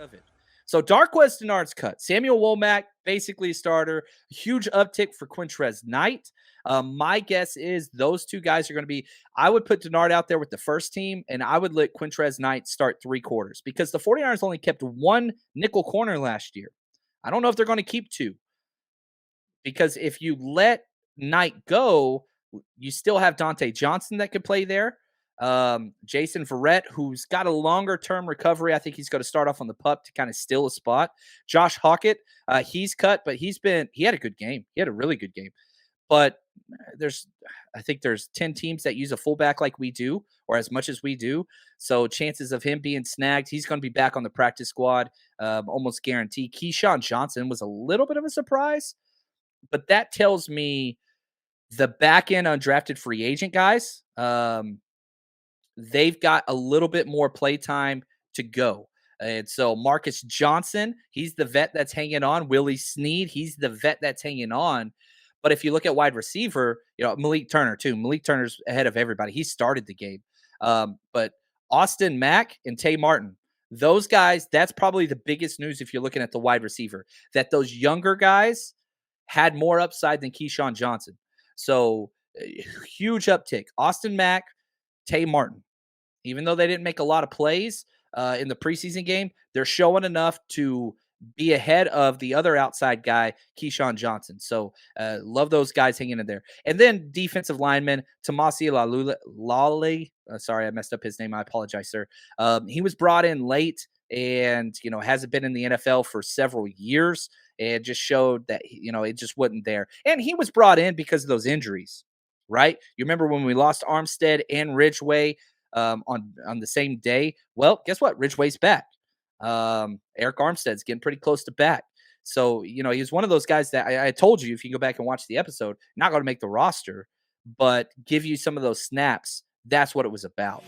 of it. So Darquez Denard's cut. Samuel Womack, basically a starter. Huge uptick for Quintrez Knight. My guess is those two guys are going to be, I would put Denard out there with the first team, and I would let Quintrez Knight start 3/4 because the 49ers only kept one nickel corner last year. I don't know if they're going to keep two because if you let Knight go, you still have Dante Johnson that could play there. Jason Verret, who's got a longer term recovery. I think he's going to start off on the pup to kind of steal a spot. Josh Hockett, he's cut, but he had a good game. He had a really good game. But I think there's 10 teams that use a fullback like we do, or as much as we do. So chances of him being snagged, he's going to be back on the practice squad, almost guaranteed. Keyshawn Johnson was a little bit of a surprise, but that tells me the back end undrafted free agent guys, they've got a little bit more play time to go. And so Marcus Johnson, he's the vet that's hanging on. Willie Snead, he's the vet that's hanging on. But if you look at wide receiver, Malik Turner too. Malik Turner's ahead of everybody. He started the game. But Austin Mack and Tay Martin, those guys, that's probably the biggest news if you're looking at the wide receiver, that those younger guys had more upside than Keyshawn Johnson. So huge uptick. Austin Mack, Tay Martin. Even though they didn't make a lot of plays in the preseason game, they're showing enough to be ahead of the other outside guy, Keyshawn Johnson. So love those guys hanging in there. And then defensive lineman, Tomasi Lule. Sorry, I messed up his name. I apologize, sir. He was brought in late and, hasn't been in the NFL for several years. And just showed that, it just wasn't there. And he was brought in because of those injuries, right? You remember when we lost Armstead and Ridgeway on the same day? Well, guess what? Ridgeway's back. Eric Armstead's getting pretty close to back. So, he's one of those guys that I told you, if you go back and watch the episode, not going to make the roster, but give you some of those snaps. That's what it was about.